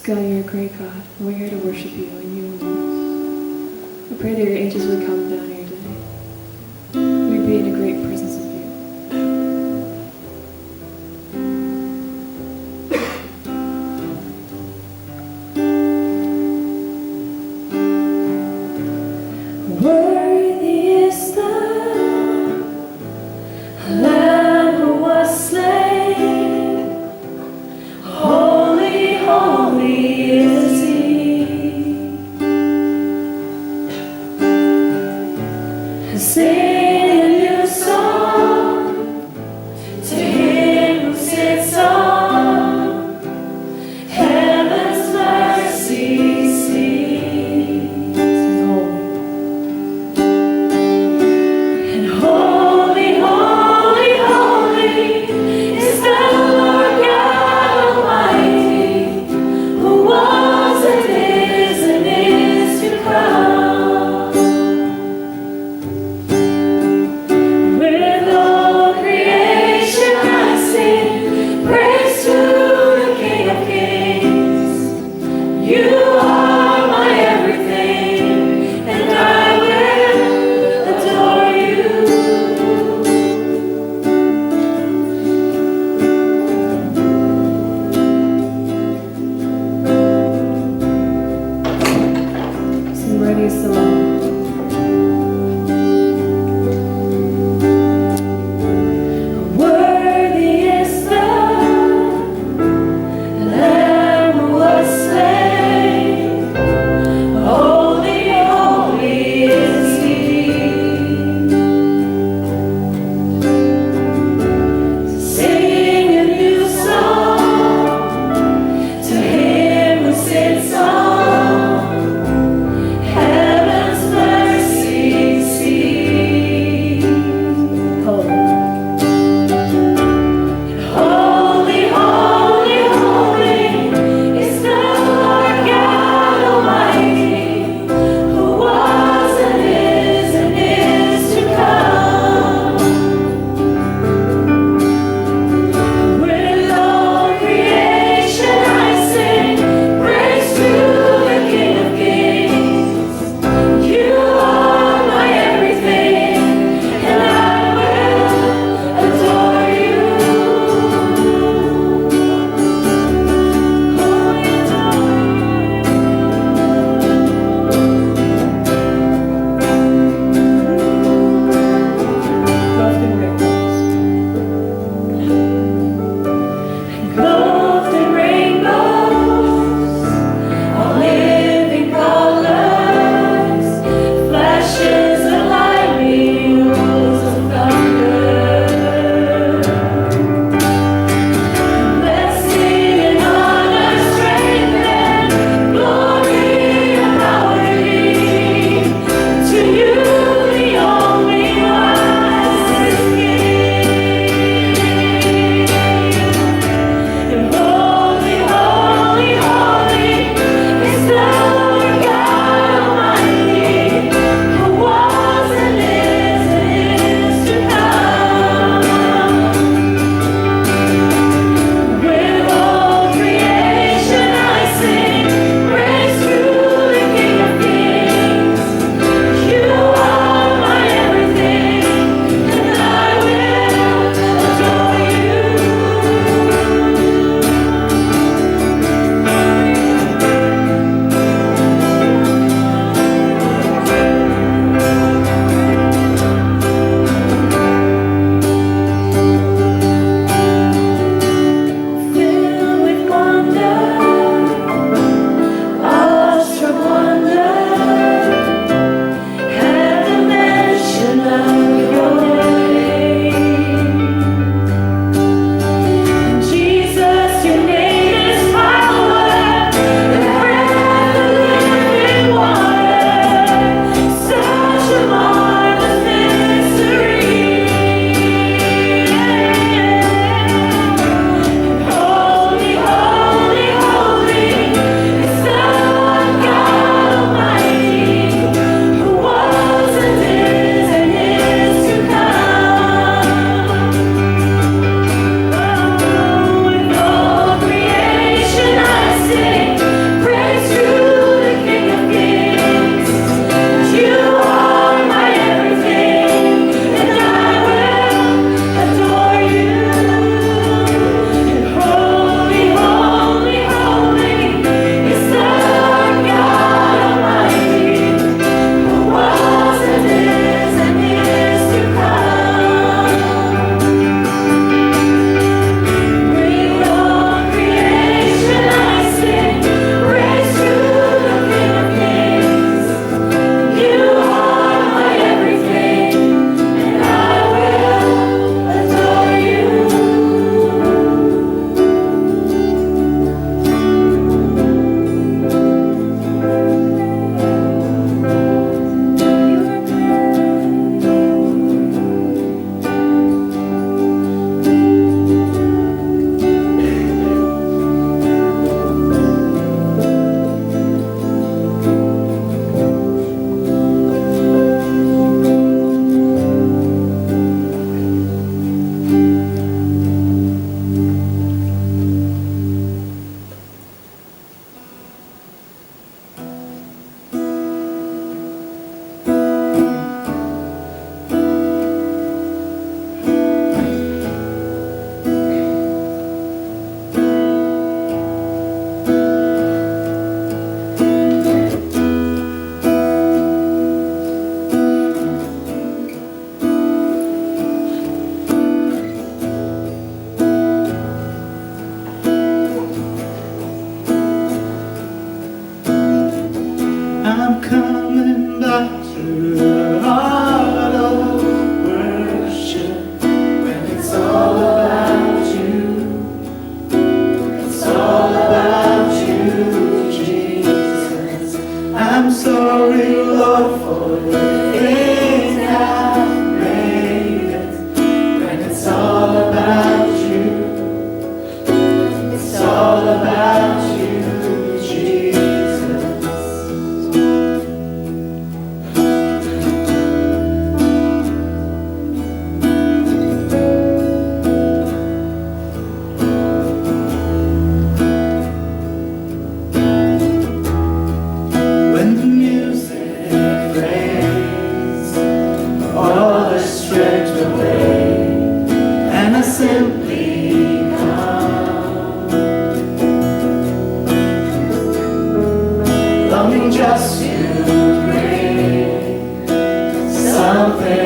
God, you're a great God, and we're here to worship you and you alone. I pray that your angels would come down here today. We'd be in a great presence of you. Worthy is the Lamb who was slain. Holy, holy is He. And sing a new song to Him who sits on heaven's mercy seat. And holy, holy, holy is the Lord God Almighty, who was and is to come.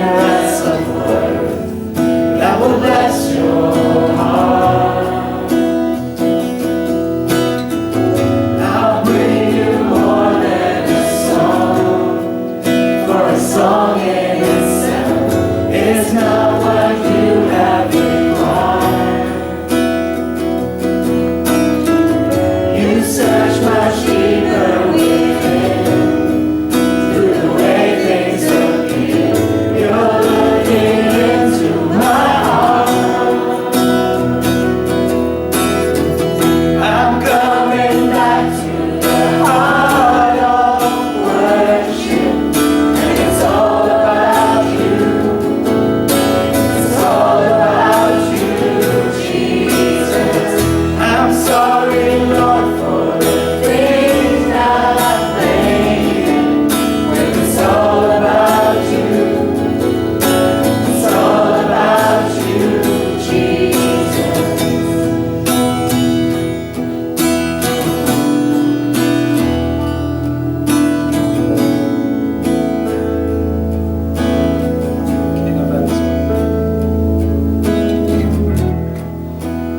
rest of words that will bless your heart. I'll bring you more than a song, for a song in itself is not what you have required. You search much deeper within, through the way things appear. You're looking into my heart. I'm coming back to the heart of worship, and it's all about you. It's all about you, Jesus. I'm sorry, Lord, for the things that I've made. When it's all about you, it's all about you, Jesus.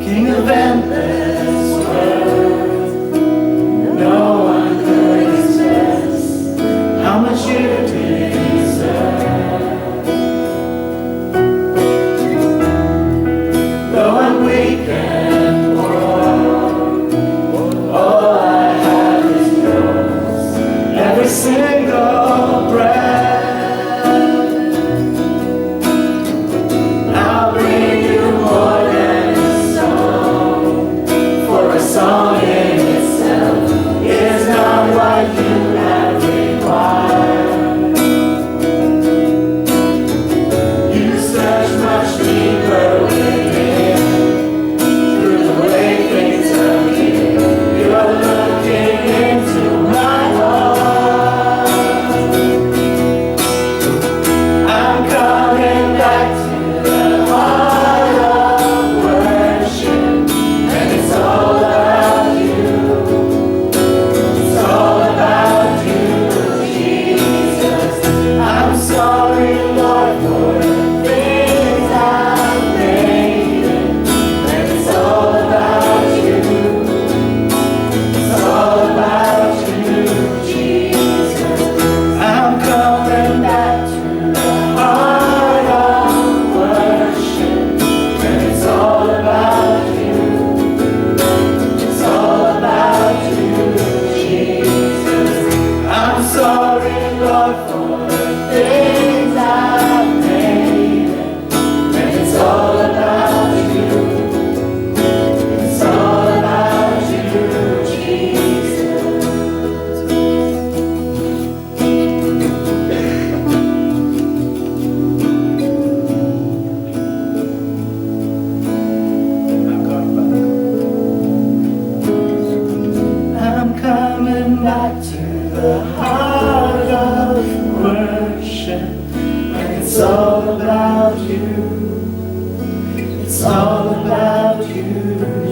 King of endless words, no one could express how much you deserve. Though I'm weak and poor, all I have is yours, every single breath. I'll bring you more than a song, for a song in itself is not what you have required. You search much deeper within, through the way things appear. You're looking into my heart. I'm coming back to the heart of worship, and it's all about you. It's all about you, Jesus. I'm sorry, Lord, for the things I've made, and it's all about you. It's all about you, Jesus. I'm coming back to the heart of worship, and it's all about you. It's all about you, Jesus. I'm sorry, Lord, for the things I've made, and it's all about you. It's all about you, Jesus. I'm coming back to the heart of worship, and it's all about you. It's all about you,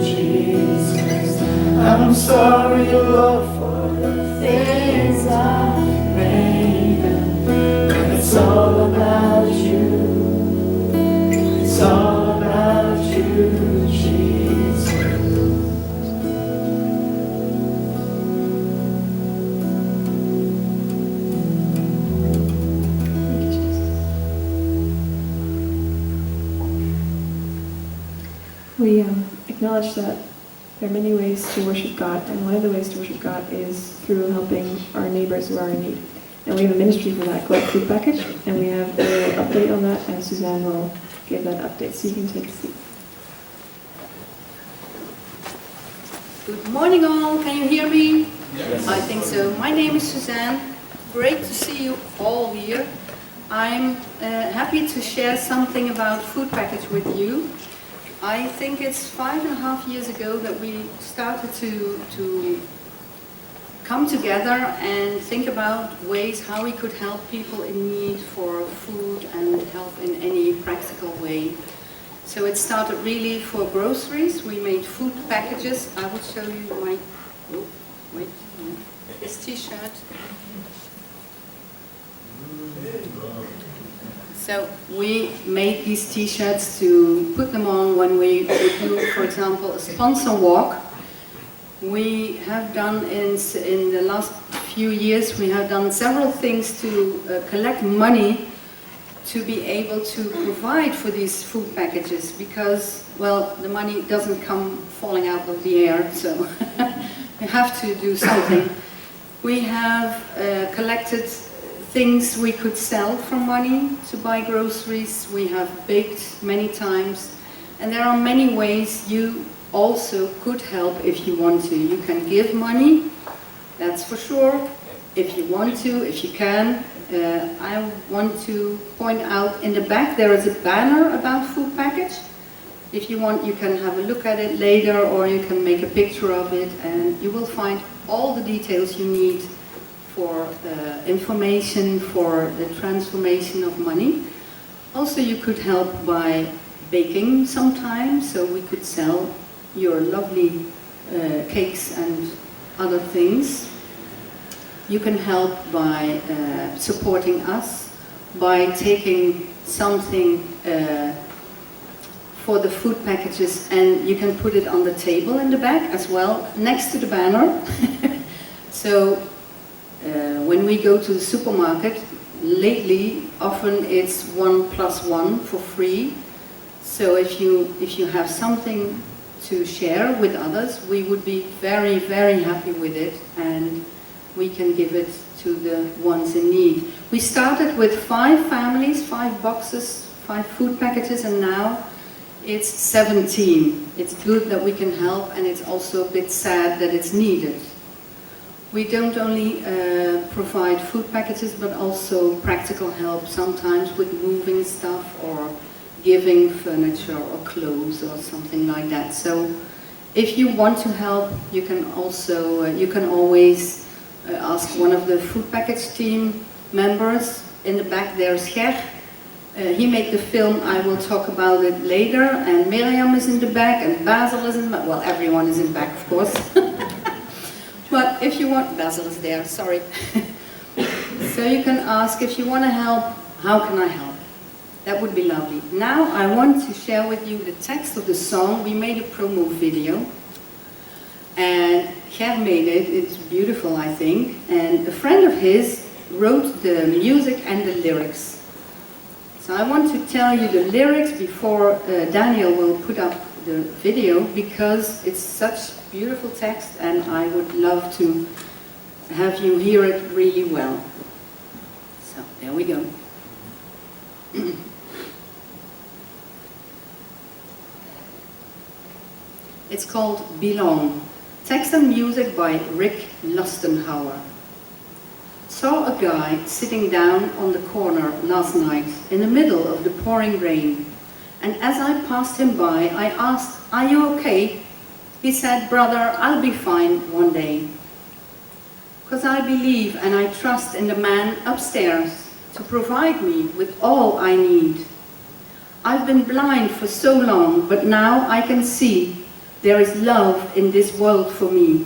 Jesus. I'm sorry, Lord, for the things I've made, and it's all about you. It's all about you, Jesus. Thank you, Jesus. We acknowledge that there are many ways to worship God, and one of the ways to worship God is through helping our neighbors who are in need. And we have a ministry for that called Food Package, and we have an update on that, and Suzanne will give that update, so you can take a seat. Good morning all, can you hear me? Yes. I think so. My name is Suzanne. Great to see you all here. I'm happy to share something about Food Package with you. I think it's 5.5 years ago that we started to come together and think about ways how we could help people in need for food and help in any practical way. So it started really for groceries. We made food packages. I will show you my, this t-shirt. So we made these t-shirts to put them on when we would do, for example, a sponsor walk. We have done in the last few years, we have done several things to collect money to be able to provide for these food packages because, well, the money doesn't come falling out of the air, so we have to do something. We have collected things we could sell for money to buy groceries. We have baked many times, and there are many ways you also could help if you want to. You can give money, that's for sure, if you want to, if you can. I want to point out in the back there is a banner about food package. If you want, you can have a look at it later, or you can make a picture of it, and you will find all the details you need for information for the transformation of money. Also, you could help by baking sometimes, so we could sell your lovely cakes and other things. You can help by supporting us, by taking something for the food packages, and you can put it on the table in the back as well, next to the banner. So when we go to the supermarket, lately often it's 1 + 1 for free. So if you have something to share with others, we would be very, very happy with it, and we can give it to the ones in need. We started with 5 families, 5 boxes, 5 food packages, and now it's 17. It's good that we can help, and it's also a bit sad that it's needed. We don't only provide food packages, but also practical help, sometimes with moving stuff or giving furniture or clothes or something like that. So if you want to help, you can also, you can always ask one of the food package team members. In the back there's Ger. He made the film, I will talk about it later, and Miriam is in the back, and Basil is in the back. Well, everyone is in the back, of course. But if you want, Basil is there, sorry. So you can ask, if you want to help, how can I help? That would be lovely. Now I want to share with you the text of the song. We made a promo video, and Ger made it. It's beautiful, I think. And a friend of his wrote the music and the lyrics. So I want to tell you the lyrics before Daniel will put up the video, because it's such beautiful text, and I would love to have you hear it really well. So there we go. It's called Belong. Text and music by Rick Lustenhauer. Saw a guy sitting down on the corner last night in the middle of the pouring rain. And as I passed him by, I asked, "Are you okay?" He said, "Brother, I'll be fine one day." 'Cause I believe and I trust in the man upstairs to provide me with all I need. I've been blind for so long, but now I can see there is love in this world for me.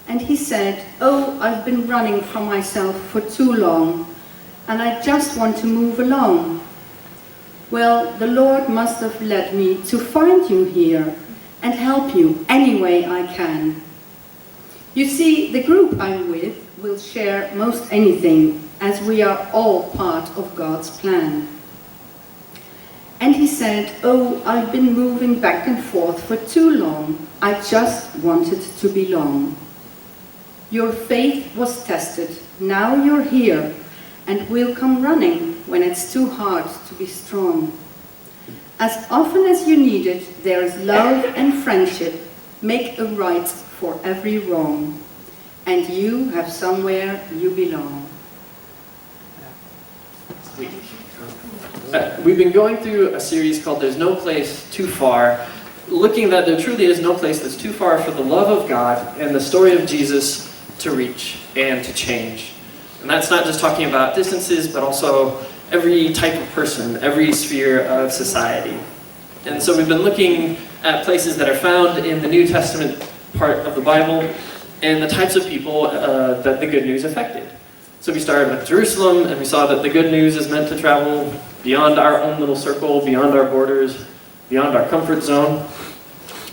And he said, "Oh, I've been running from myself for too long, and I just want to move along." Well, the Lord must have led me to find you here and help you any way I can. You see, the group I'm with will share most anything, as we are all part of God's plan. And he said, "Oh, I've been moving back and forth for too long. I just wanted to belong. Your faith was tested. Now you're here, and we'll come running when it's too hard to be strong. As often as you need it, there is love and friendship. Make a right for every wrong. And you have somewhere you belong." We've been going through a series called There's No Place Too Far, looking that there truly is no place that's too far for the love of God and the story of Jesus to reach and to change. And that's not just talking about distances, but also every type of person, every sphere of society. And so we've been looking at places that are found in the New Testament part of the Bible and the types of people that the good news affected. So we started with Jerusalem, and we saw that the good news is meant to travel beyond our own little circle, beyond our borders, beyond our comfort zone.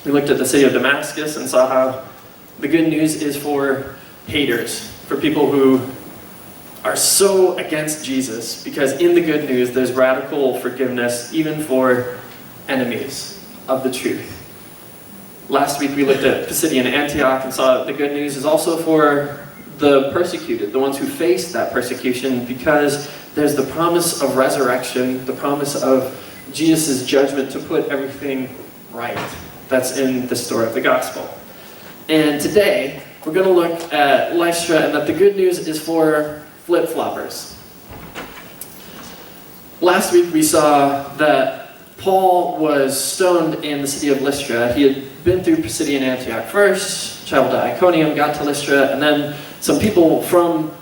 We looked at the city of Damascus and saw how the good news is for haters, for people who are so against Jesus, because in the good news there's radical forgiveness even for enemies of the truth. Last week we looked at Pisidian Antioch and saw that the good news is also for the persecuted, the ones who face that persecution, because there's the promise of resurrection, the promise of Jesus' judgment to put everything right. That's in the story of the gospel. And today, we're going to look at Lystra, and that the good news is for flip-floppers. Last week we saw that Paul was stoned in the city of Lystra. He had been through Pisidian Antioch first, traveled to Iconium, got to Lystra, and then some people from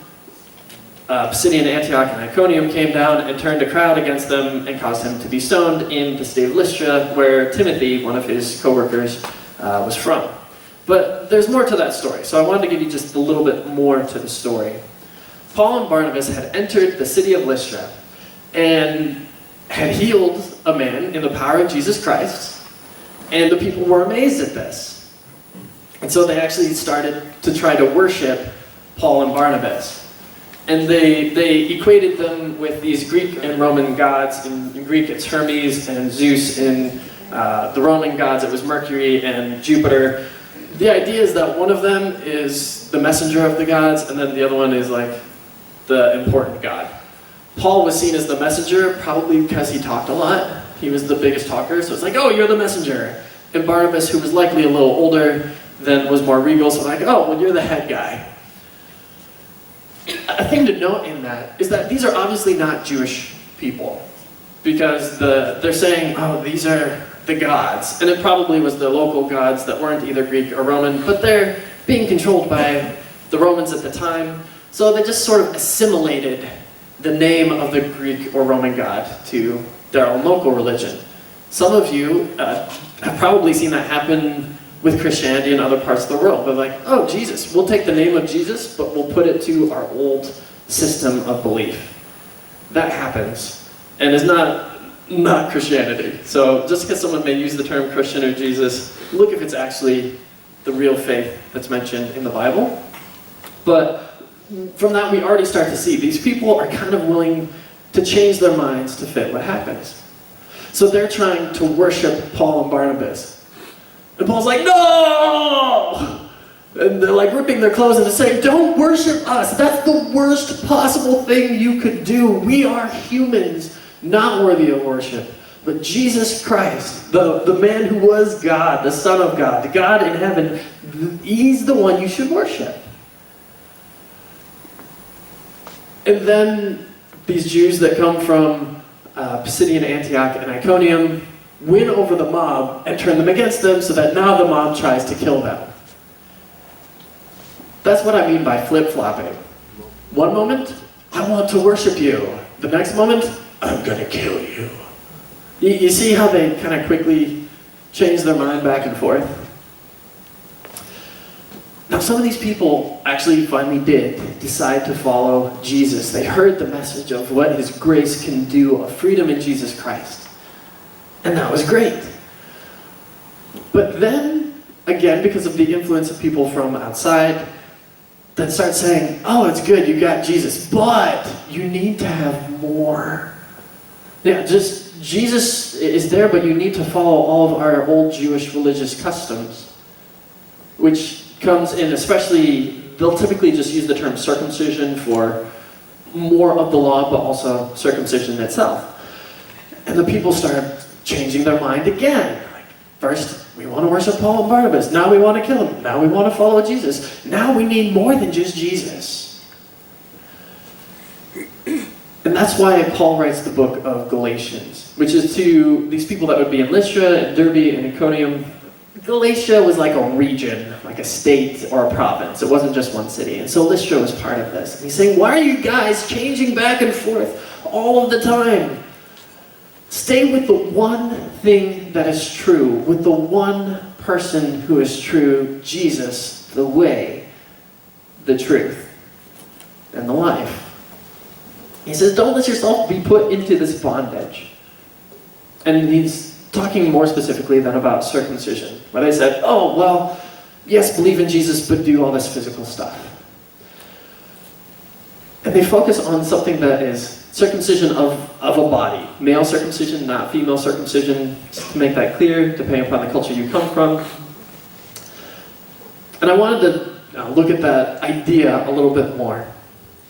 Pisidian Antioch and Iconium came down and turned a crowd against them and caused him to be stoned in the city of Lystra, where Timothy, one of his co-workers, was from. But there's more to that story, so I wanted to give you just a little bit more to the story. Paul and Barnabas had entered the city of Lystra and had healed a man in the power of Jesus Christ, and the people were amazed at this. And so they actually started to try to worship Paul and Barnabas. And they equated them with these Greek and Roman gods. In Greek it's Hermes and Zeus. In the Roman gods it was Mercury and Jupiter. The idea is that one of them is the messenger of the gods, and then the other one is like the important god. Paul was seen as the messenger, probably because he talked a lot. He was the biggest talker, so it's like, oh, you're the messenger. And Barnabas, who was likely a little older, then was more regal, so like, oh, well, you're the head guy. A thing to note in that is that these are obviously not Jewish people, because they're saying, oh, these are the gods. And it probably was the local gods that weren't either Greek or Roman, but they're being controlled by the Romans at the time, so they just sort of assimilated the name of the Greek or Roman god to their own local religion. Some of you have probably seen that happen with Christianity in other parts of the world. They're like, oh, Jesus, we'll take the name of Jesus, but we'll put it to our old system of belief. That happens, and is not Christianity. So just because someone may use the term Christian or Jesus, look if it's actually the real faith that's mentioned in the Bible. But from that we already start to see these people are kind of willing to change their minds to fit what happens. So they're trying to worship Paul and Barnabas. And Paul's like, no! And they're like ripping their clothes and they're saying, don't worship us. That's the worst possible thing you could do. We are humans, not worthy of worship. But Jesus Christ, the man who was God, the Son of God, the God in heaven, he's the one you should worship. And then these Jews that come from Pisidian Antioch and Iconium win over the mob and turn them against them, so that now the mob tries to kill them. That's what I mean by flip-flopping. One moment, I want to worship you. The next moment, I'm going to kill you. You see how they kind of quickly change their mind back and forth? Now, some of these people actually finally did decide to follow Jesus. They heard the message of what his grace can do, of freedom in Jesus Christ. And that was great. But then, again, because of the influence of people from outside, then start saying, oh, it's good, you got Jesus, but you need to have more. Yeah, just Jesus is there, but you need to follow all of our old Jewish religious customs, which comes in, especially, they'll typically just use the term circumcision for more of the law, but also circumcision itself. And the people start changing their mind again. Like, first, we want to worship Paul and Barnabas. Now we want to kill them. Now we want to follow Jesus. Now we need more than just Jesus. And that's why Paul writes the book of Galatians, which is to these people that would be in Lystra and Derbe and Iconium. Galatia was like a region, like a state or a province. It wasn't just one city. And so Lystra was part of this. And he's saying, why are you guys changing back and forth all of the time? Stay with the one thing that is true, with the one person who is true, Jesus, the way, the truth, and the life. He says, don't let yourself be put into this bondage. And he's talking more specifically than about circumcision, where they said, oh, well, yes, believe in Jesus, but do all this physical stuff. And they focus on something that is circumcision of a body. Male circumcision, not female circumcision, just to make that clear, depending upon the culture you come from. And I wanted to look at that idea a little bit more.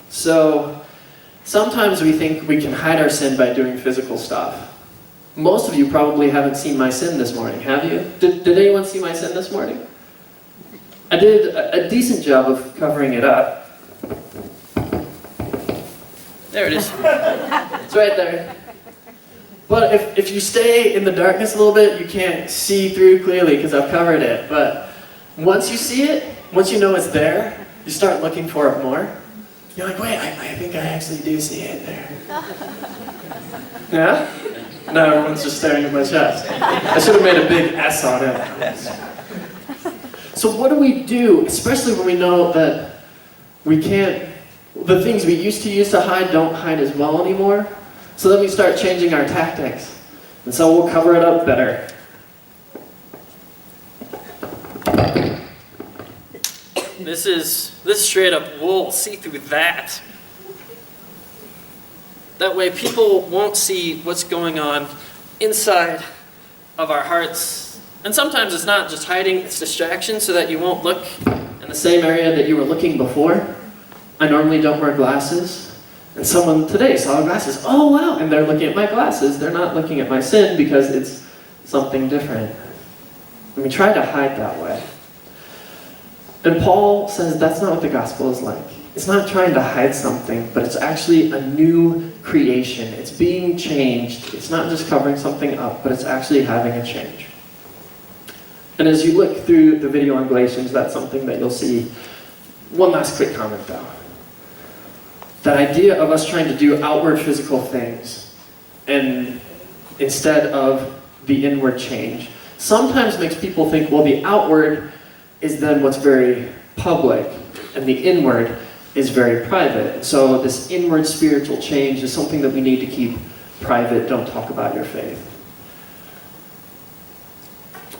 So, sometimes we think we can hide our sin by doing physical stuff. Most of you probably haven't seen my sin this morning, have you? Did anyone see my sin this morning? I did a decent job of covering it up. There it is. It's right there. But if you stay in the darkness a little bit, you can't see through clearly because I've covered it. But once you see it, once you know it's there, you start looking for it more. You're like, wait, I think I actually do see it there. Yeah? No, everyone's just staring at my chest. I should have made a big S on it. So what do we do, especially when we know that we can't, the things we used to use to hide don't hide as well anymore? So then we start changing our tactics. And so we'll cover it up better. This straight up wool, see through that. That way people won't see what's going on inside of our hearts. And sometimes it's not just hiding, it's distraction so that you won't look in the same area that you were looking before. I normally don't wear glasses. And someone today saw glasses. Oh wow, and they're looking at my glasses. They're not looking at my sin because it's something different. And we try to hide that way. And Paul says that's not what the gospel is like. It's not trying to hide something, but it's actually a new creation. It's being changed. It's not just covering something up, but it's actually having a change. And as you look through the video on Galatians, that's something that you'll see. One last quick comment though. That idea of us trying to do outward physical things and instead of the inward change sometimes makes people think, well, the outward is then what's very public and the inward is very private. So this inward spiritual change is something that we need to keep private. Don't talk about your faith.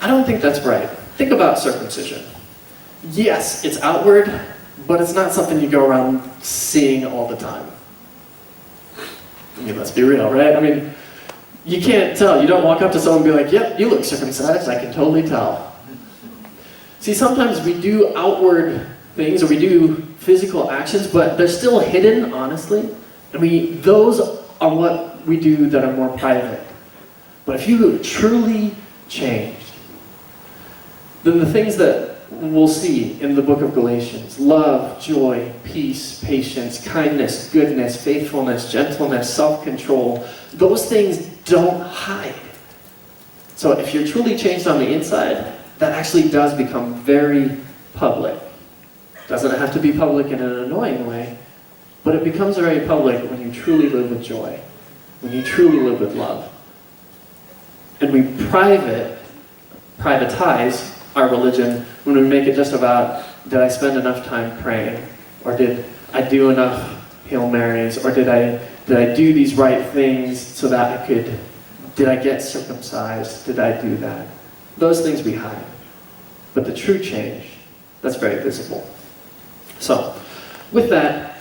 I don't think that's right. Think about circumcision. Yes, it's outward, but it's not something you go around seeing all the time. I mean, let's be real, right? I mean, you can't tell. You don't walk up to someone and be like, yep, you look circumcised. I can totally tell. See, sometimes we do outward things or we do physical actions, but they're still hidden, honestly. And those are what we do that are more private. But if you truly changed, then the things that we'll see in the book of Galatians, love, joy, peace, patience, kindness, goodness, faithfulness, gentleness, self-control, those things don't hide. So if you're truly changed on the inside, that actually does become very public. Doesn't have to be public in an annoying way, but it becomes very public when you truly live with joy, when you truly live with love. And we privatize our religion when we make it just about, did I spend enough time praying? Or did I do enough Hail Marys? Or did I do these right things so that did I get circumcised? Did I do that? Those things we hide. But the true change, that's very visible. So, with that,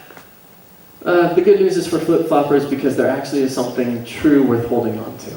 the good news is for flip-floppers because there actually is something true worth holding on to.